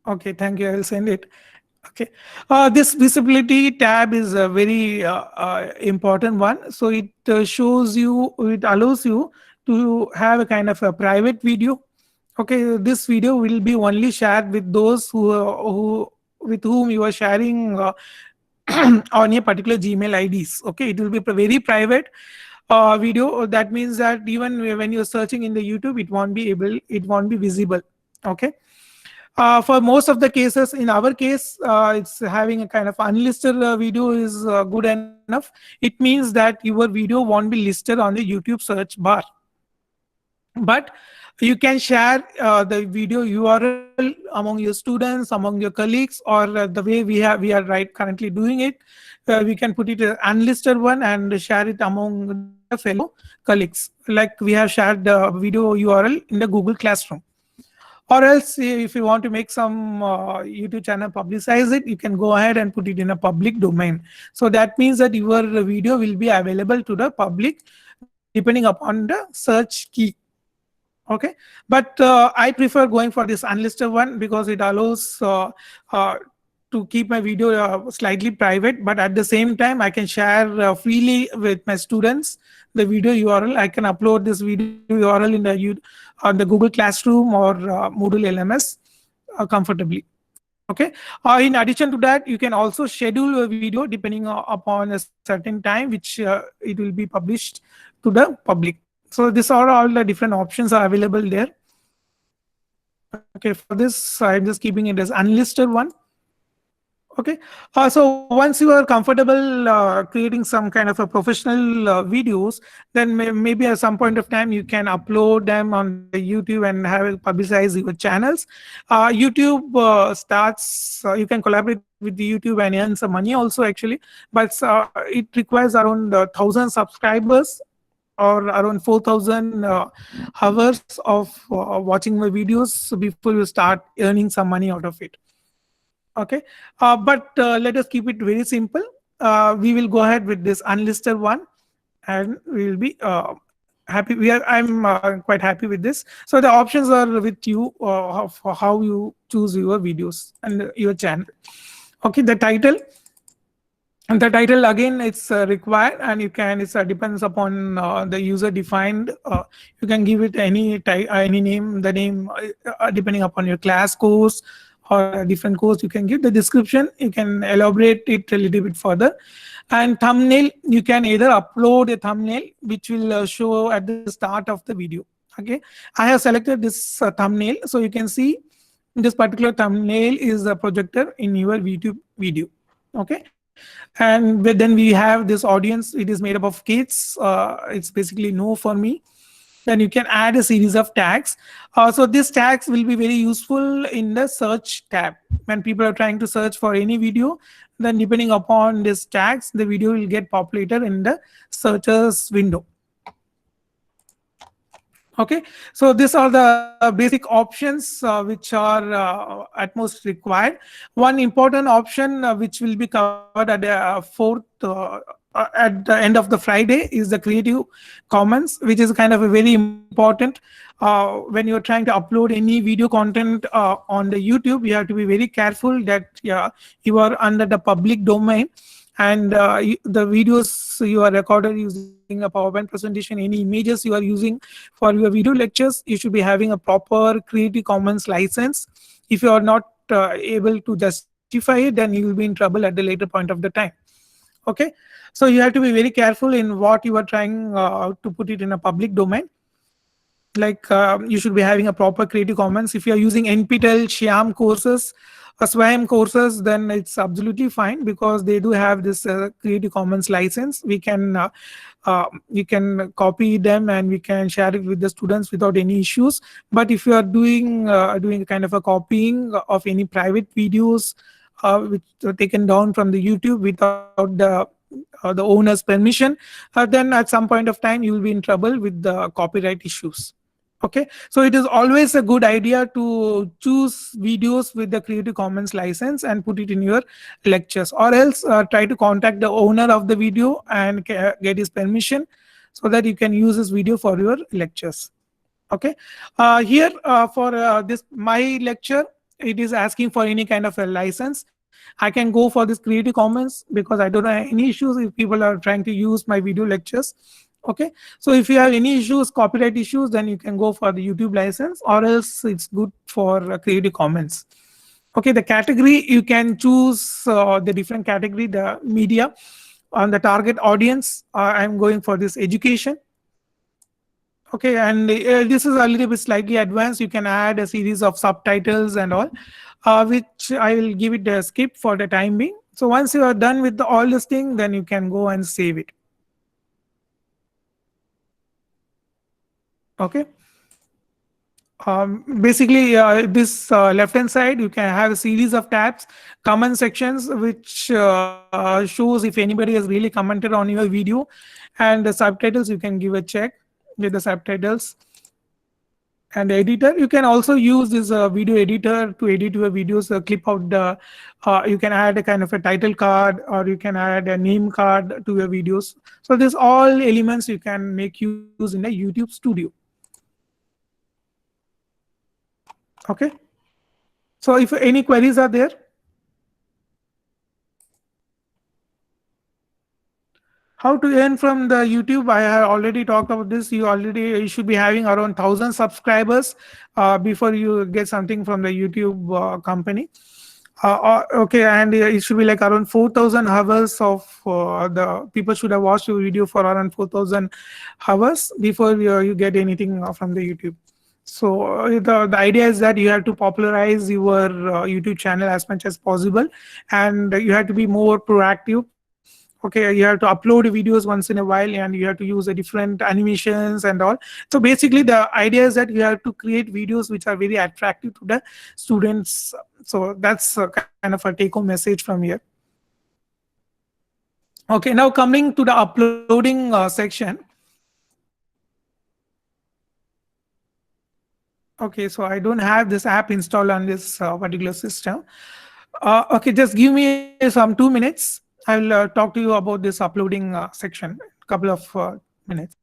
Okay, thank you. I will send it. Okay, this visibility tab is a very important one. So it shows you, it allows you to have a kind of a private video. Okay, this video will be only shared with those who with whom you are sharing on a particular Gmail IDs. Okay, it will be very private video. That means that even when you're searching in the YouTube, it won't be visible. Okay. For most of the cases, in our case, it's having a kind of unlisted video is good enough. It means that your video won't be listed on the YouTube search bar. But you can share the video URL among your students, among your colleagues, or the way we are currently doing it. We can put it unlisted one and share it among the fellow colleagues. Like we have shared the video URL in the Google Classroom. Or else, if you want to make some YouTube channel publicize it, you can go ahead and put it in a public domain. So that means that your video will be available to the public depending upon the search key. Okay, but I prefer going for this unlisted one because it allows to keep my video slightly private, but at the same time I can share freely with my students the video URL. I can upload this video URL in on the Google Classroom or Moodle LMS comfortably. Okay, in addition to that, you can also schedule a video depending upon a certain time which it will be published to the public. So these are all the different options are available there. Okay, for this I'm just keeping it as unlisted one. Okay, so once you are comfortable creating some kind of a professional videos, then maybe at some point of time you can upload them on the YouTube and have it publicize your channels. YouTube starts, you can collaborate with the YouTube and earn some money also actually, but it requires around 1,000 subscribers or around 4,000 hours of watching my videos before you start earning some money out of it. Okay, but let us keep it very simple. We will go ahead with this unlisted one, and we will be happy. I'm quite happy with this. So the options are with you for how you choose your videos and your channel. Okay, the title. And the title again it's required, and you can it depends upon the user defined. You can give it any name, the name depending upon your class course or a different course. You can give the description, you can elaborate it a little bit further. And thumbnail, you can either upload a thumbnail which will show at the start of the video. Okay, I have selected this thumbnail, so you can see this particular thumbnail is a projector in your YouTube video. Okay, and then we have this audience. It is made up of kids. It's basically no for me. Then you can add a series of tags. So these tags will be very useful in the search tab. When people are trying to search for any video, then depending upon these tags, the video will get populated in the searchers window. Okay, so these are the basic options which are at most required. One important option which will be covered at the at the end of the Friday is the Creative Commons, which is kind of a very important. When you're trying to upload any video content on the YouTube, you have to be very careful that you are under the public domain, and the videos you are recorded using a PowerPoint presentation, any images you are using for your video lectures, you should be having a proper Creative Commons license. If you are not able to justify it, then you will be in trouble at the later point of the time. Okay, so you have to be very careful in what you are trying to put it in a public domain. Like you should be having a proper Creative Commons. If you are using NPTEL, Shyam courses, SWAYAM courses, then it's absolutely fine because they do have this Creative Commons license. We can copy them and we can share it with the students without any issues. But if you are doing a kind of a copying of any private videos which are taken down from the YouTube without the owner's permission, then at some point of time you will be in trouble with the copyright issues. Okay, so it is always a good idea to choose videos with the Creative Commons license and put it in your lectures, or else try to contact the owner of the video and get his permission so that you can use this video for your lectures. Okay, here for this my lecture, it is asking for any kind of a license. I can go for this Creative Commons because I don't have any issues if people are trying to use my video lectures. Okay, so if you have any issues, copyright issues, then you can go for the YouTube license, or else it's good for Creative Commons. Okay, the category you can choose the different category, the media on the target audience. I'm going for this education. Okay, and this is a little bit slightly advanced. You can add a series of subtitles and all, which I will give it a skip for the time being. So once you are done with all this thing, then you can go and save it. Okay. Basically, this left hand side, you can have a series of tabs, comment sections, which shows if anybody has really commented on your video, and the subtitles, you can give a check with the subtitles. And the editor, you can also use this video editor to edit your videos, clip out the you can add a kind of a title card, or you can add a name card to your videos. So these all elements you can make use in the YouTube Studio. Okay, so if any queries are there, how to earn from the YouTube, I have already talked about this. You should be having around 1,000 subscribers before you get something from the YouTube company. Okay, and it should be like around 4,000 hours of the people should have watched your video for around 4,000 hours before you get anything from the YouTube. So the idea is that you have to popularize your YouTube channel as much as possible, and you have to be more proactive. Okay, you have to upload videos once in a while, and you have to use the different animations and all. So basically the idea is that you have to create videos which are very attractive to the students. So that's kind of a take home message from here. Okay, now coming to the uploading section. Okay, so I don't have this app installed on this particular system. Okay, just give me some 2 minutes. I will talk to you about this uploading section. Couple of minutes.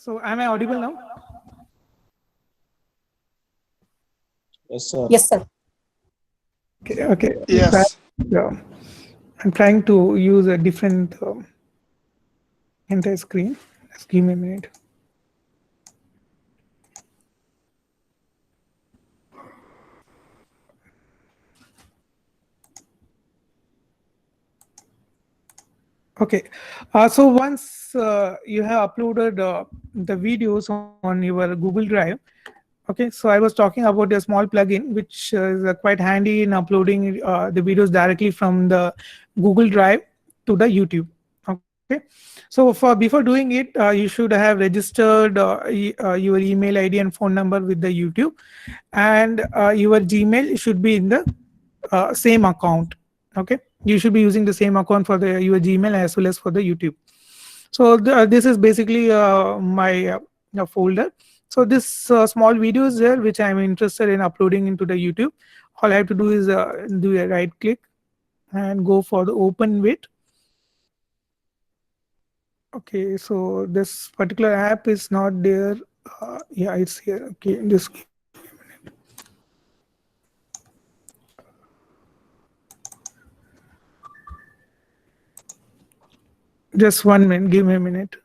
So am I audible now? Yes, sir. Yes, sir. Okay, okay. Yes. Yeah. I'm trying to use a different entire screen. Just give me a minute. Okay. So once you have uploaded the videos on your Google Drive, okay, so I was talking about a small plugin which is quite handy in uploading the videos directly from the Google Drive to the YouTube. Okay, so for before doing it, you should have registered your email ID and phone number with the YouTube, and your Gmail should be in the same account. Okay, you should be using the same account for the your Gmail as well as for the YouTube. So this is basically my folder. So this small video is there which I'm interested in uploading into the YouTube. All I have to do is do a right click and go for the open with. Okay, so this particular app is not there. Yeah, it's here. Okay, just one minute. Give me a minute.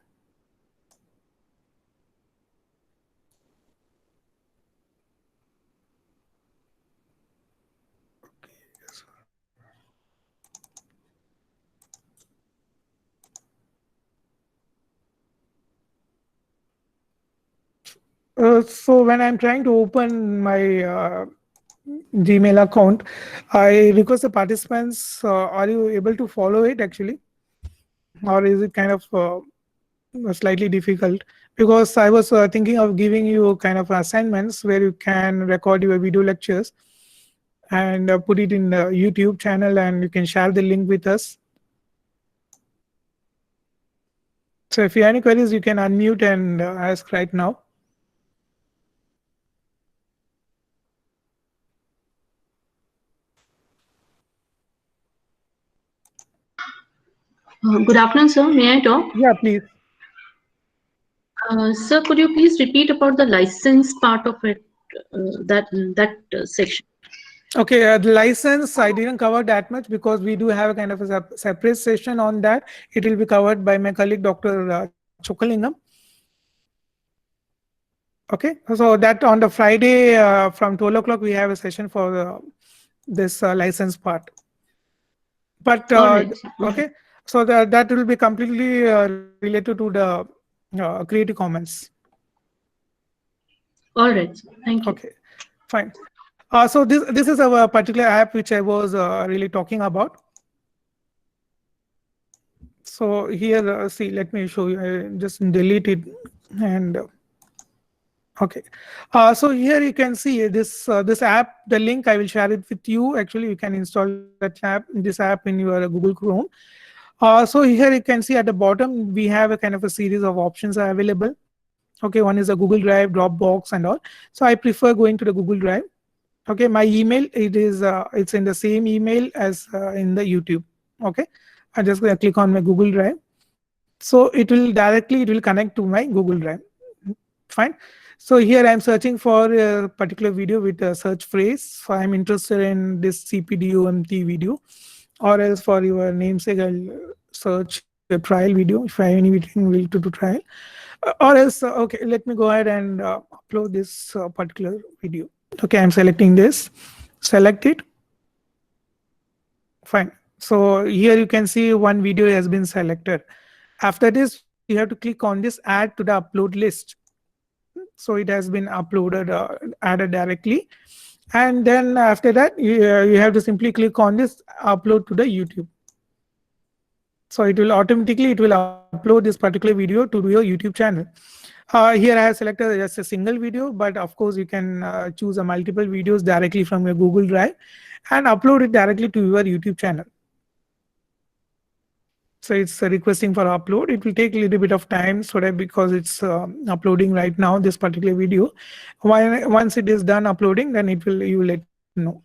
So when I'm trying to open my Gmail account, I request the participants, are you able to follow it actually? Or is it kind of slightly difficult? Because I was thinking of giving you kind of assignments where you can record your video lectures and put it in the YouTube channel, and you can share the link with us. So if you have any queries, you can unmute and ask right now. Good afternoon, sir. May I talk? Yeah, please. Sir, could you please repeat about the license part of it, that section? Okay, the license I didn't cover that much because we do have a kind of a separate session on that. It will be covered by my colleague Dr. Chokalingam. Okay, so that on the Friday from 12 o'clock we have a session for this license part. But All right, sir. All okay, right. so that will be completely related to the Creative Commons. All right, sir. Thank you. Okay, fine. So this is a particular app which I was really talking about. So here, see, let me show you. I just delete it and okay. So here you can see this app. The link I will share it with you. Actually, you can install this app in your Google Chrome. So here you can see at the bottom we have a kind of a series of options are available. Okay, one is a Google Drive, Dropbox, and all. So I prefer going to the Google Drive. Okay, my email it's in the same email as in the YouTube. Okay, I'm just going to click on my Google Drive. So it will connect to my Google Drive. Fine. So here I'm searching for a particular video with a search phrase. So I'm interested in this CPDOMT video, or else for your namesake I'll search a trial video if I have anything will to do trial, or else okay, let me go ahead and upload this particular video. Okay, I'm selecting this. Select it. Fine. So here you can see one video has been selected. After this, you have to click on this add to the upload list. So it has been uploaded, added directly. And then after that, you have to simply click on this upload to the YouTube. So it will automatically, it will upload this particular video to your YouTube channel. Here I have selected just a single video, but of course you can choose a multiple videos directly from your Google Drive and upload it directly to your YouTube channel. So it's requesting for upload. It will take a little bit of time, so that because it's uploading right now this particular video. Once it is done uploading, then you will let know.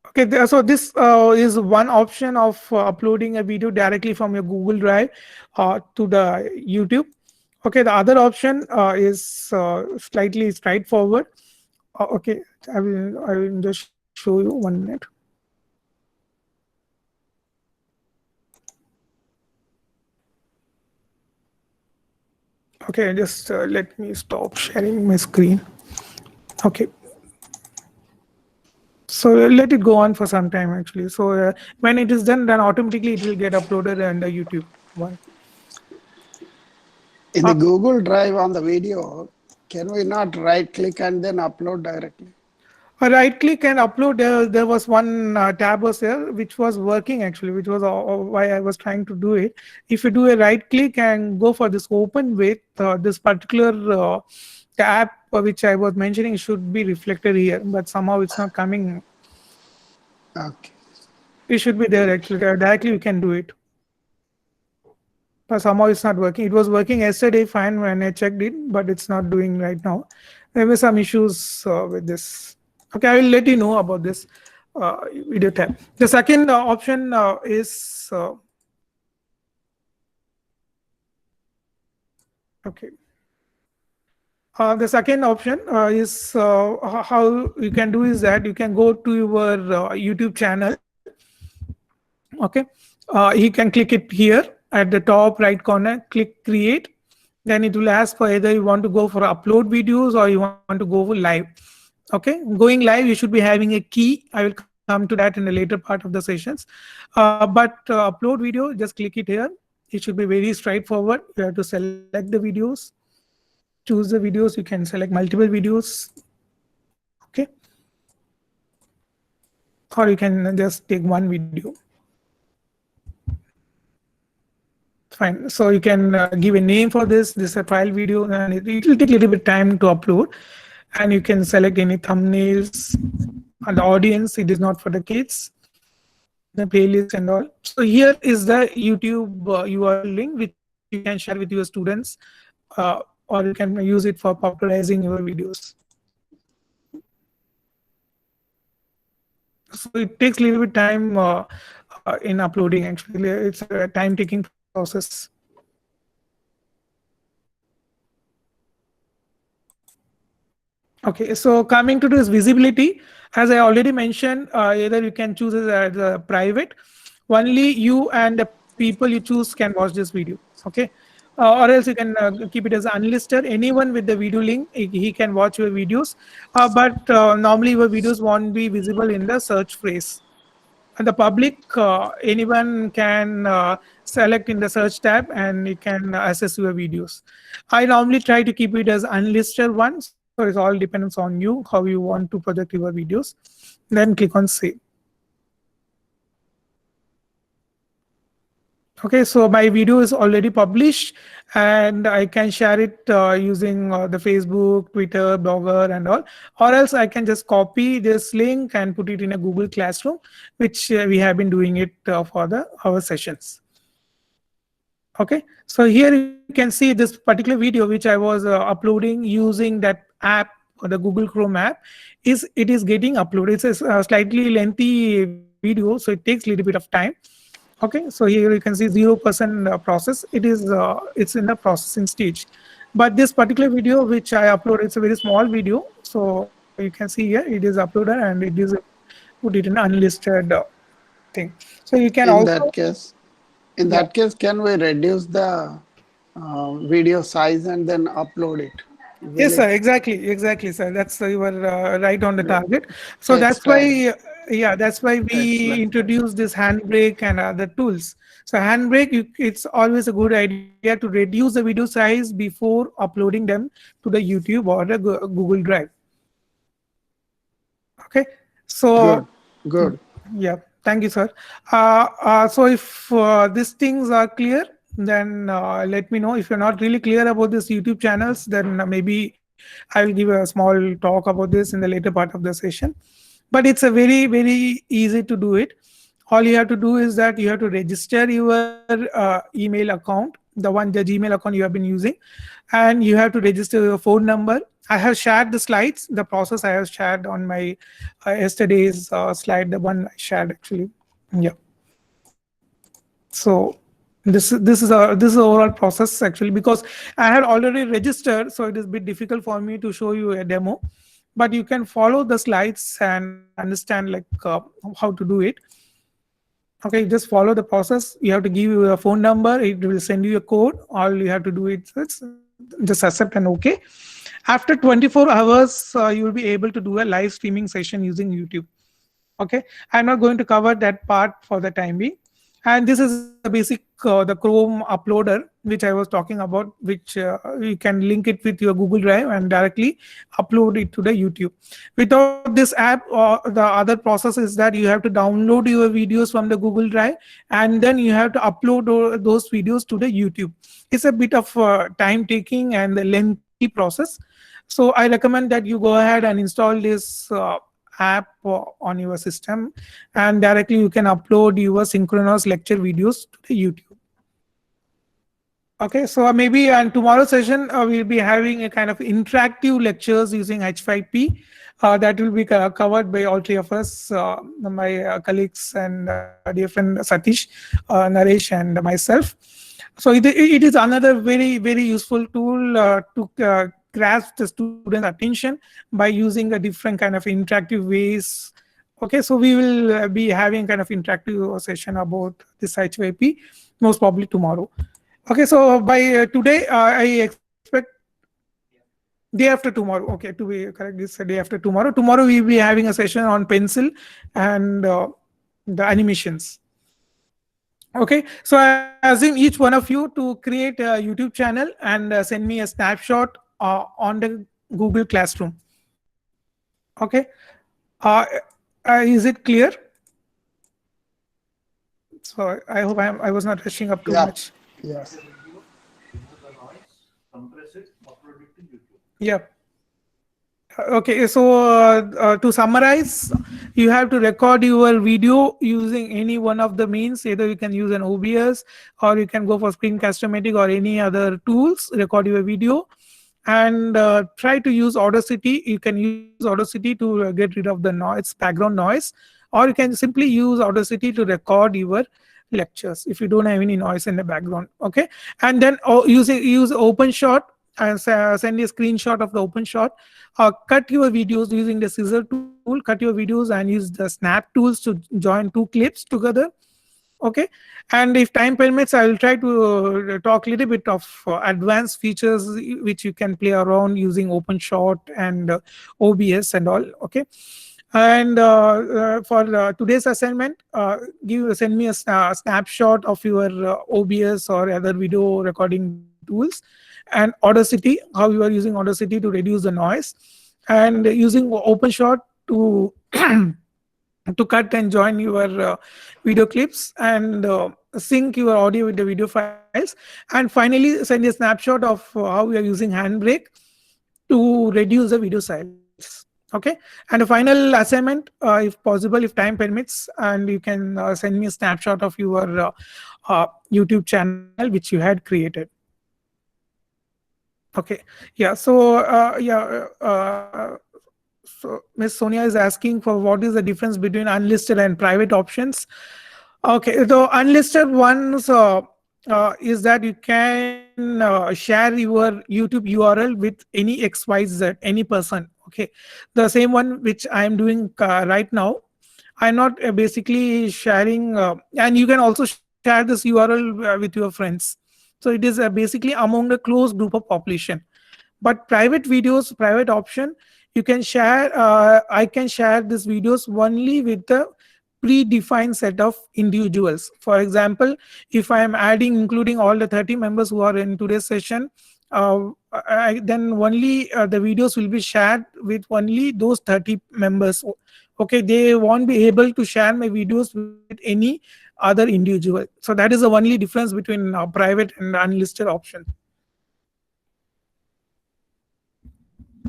Okay, Okay, so this is one option of uploading a video directly from your Google Drive to the YouTube. Okay, the other option is slightly straightforward. Okay, I will just show you 1 minute. Okay, just let me stop sharing my screen. Okay, so let it go on for some time actually. So when it is done, then automatically it will get uploaded on the YouTube one. In the Google Drive on the video, can we not right click and then upload directly? Right click and upload. There was one tab was there which was working actually, which was why I was trying to do it. If you do a right click and go for this open with this particular tab which I was mentioning should be reflected here, but somehow it's not coming. Okay. It should be there actually. Directly you can do it. But somehow it's not working. It was working yesterday fine when I checked it, but it's not doing right now. There were some issues with this. Okay, I will let you know about this video tab. The second option is okay. The second option is how you can do is that you can go to your YouTube channel. Okay, you can click it here at the top right corner. Click create. Then it will ask for either you want to go for upload videos or you want to go for live. Okay, going live you should be having a key. I will come to that in the later part of the sessions. But upload video, just click it here. It should be very straightforward. You have to select the videos, choose the videos. You can select multiple videos. Okay, or you can just take one video. Fine. So you can give a name for this. This is a trial video, and it will take a little bit time to upload. And you can select any thumbnails. And the audience, it is not for the kids. The playlist and all. So here is the YouTube URL link which you can share with your students, or you can use it for popularizing your videos. So it takes a little bit time in uploading. Actually, it's a time-taking process. Okay, so coming to this visibility, as I already mentioned, either you can choose it as a private. Only you and the people you choose can watch this video. Okay, or else you can keep it as unlisted. Anyone with the video link, he can watch your videos. But normally your videos won't be visible in the search phrase. And the public, anyone can select in the search tab and you can access your videos. I normally try to keep it as unlisted one, so it all depends on you how you want to project your videos. Then click on save. Okay, so my video is already published and I can share it using the Facebook, Twitter, Blogger and all, or else I can just copy this link and put it in a Google Classroom, which we have been doing it for our sessions. Okay, so here you can see this particular video which I was uploading using that app or the Google Chrome app. It is getting uploaded. It's a slightly lengthy video, so it takes a little bit of time. Okay, so here you can see 0% process. It's in the processing stage. But this particular video which I upload, it's a very small video. So you can see here it is uploaded and it is put it in unlisted thing. So you can In also that case, can we reduce the video size and then upload it? Yes, sir. Exactly, sir. That's you were right on the target. So that's Explain. why, that's why we Explain. introduced this Handbrake and other tools. So Handbrake, it's always a good idea to reduce the video size before uploading them to the YouTube or the Google Drive. Okay. So Good. yeah, thank you, sir. So if these things are clear, then let me know. If you're not really clear about this YouTube channels, then maybe I will give a small talk about this in the later part of the session. But it's a very easy to do it. All you have to do is that you have to register your email account the Gmail account you have been using, and you have to register your phone number. I have shared the slides, the process I have shared on my yesterday's slide, the one I shared actually. Yeah. So this is overall process actually, because I had already registered, so it is a bit difficult for me to show you a demo, but you can follow the slides and understand like how to do it. Okay, just follow the process. You have to give your phone number, it will send you a code. All you have to do is just accept and okay. After 24 hours you will be able to do a live streaming session using YouTube. Okay, I'm not going to cover that part for the time being. And this is the basic the Chrome uploader which I was talking about, which you can link it with your Google Drive and directly upload it to the YouTube. Without this app, the other process is that you have to download your videos from the Google Drive, and then you have to upload those videos to the YouTube. It's a bit of time taking and a lengthy process. So I recommend that you go ahead and install this app on your system, and directly you can upload your synchronous lecture videos to the YouTube. Okay, so maybe on tomorrow's session we'll be having a kind of interactive lectures using H5P that will be covered by all three of us, my colleagues and dear friend Satish, Naresh and myself. So it is another very useful tool to grasp the student's attention by using a different kind of interactive ways. Okay, so we will be having kind of interactive session about this H5P most probably tomorrow. Okay, so by today I expect day after tomorrow. Okay, to be correct, this day after tomorrow. Tomorrow we will be having a session on pencil and the animations. Okay, so I assume each one of you to create a YouTube channel and send me a snapshot on the Google Classroom. Okay, is it clear? So I hope I was not rushing up too much. Yes. Yeah. Okay, so to summarize, you have to record your video using any one of the means. Either you can use an OBS, or you can go for Screencast-O-Matic or any other tools. Record your video and try to use Audacity. You can use Audacity to get rid of the noise, background noise, or you can simply use Audacity to record your lectures if you don't have any noise in the background. Okay, and then use OpenShot and send a screenshot of the OpenShot. Cut your videos using the scissor tool. Cut your videos and use the snap tools to join two clips together. Okay, and if time permits, I will try to talk a little bit of advanced features which you can play around using OpenShot and OBS and all. Okay, and for today's assignment, send me a snapshot of your OBS or other video recording tools, and Audacity, how you are using Audacity to reduce the noise, and using OpenShot to to cut and join your video clips, and sync your audio with the video files, and finally send a snapshot of how we are using Handbrake to reduce the video size. Okay, and a final assignment, if possible, if time permits, and you can send me a snapshot of your YouTube channel which you had created. Okay, yeah, so so Ms. Sonia is asking for what is the difference between unlisted and private options. Okay, the unlisted ones is that you can share your YouTube URL with any XYZ, any person. Okay, the same one which I am doing right now. I'm not basically sharing, and you can also share this URL with your friends. So it is basically among a closed group of population. But private videos, private option, you can share. I can share these videos only with the predefined set of individuals. For example, if I am including all the 30 members who are in today's session, then only the videos will be shared with only those 30 members. Okay, they won't be able to share my videos with any other individual. So that is the only difference between private and unlisted option.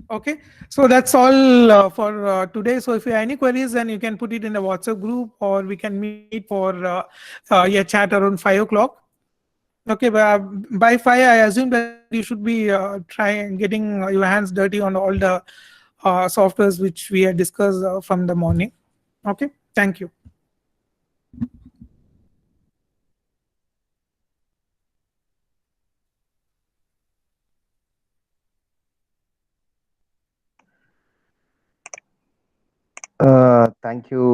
Okay, so that's all for today. So if you have any queries, then you can put it in the WhatsApp group, or we can meet for a chat around 5 o'clock. Okay, but by 5, I assume that you should be trying getting your hands dirty on all the softwares which we had discussed from the morning. Okay, thank you. Thank you,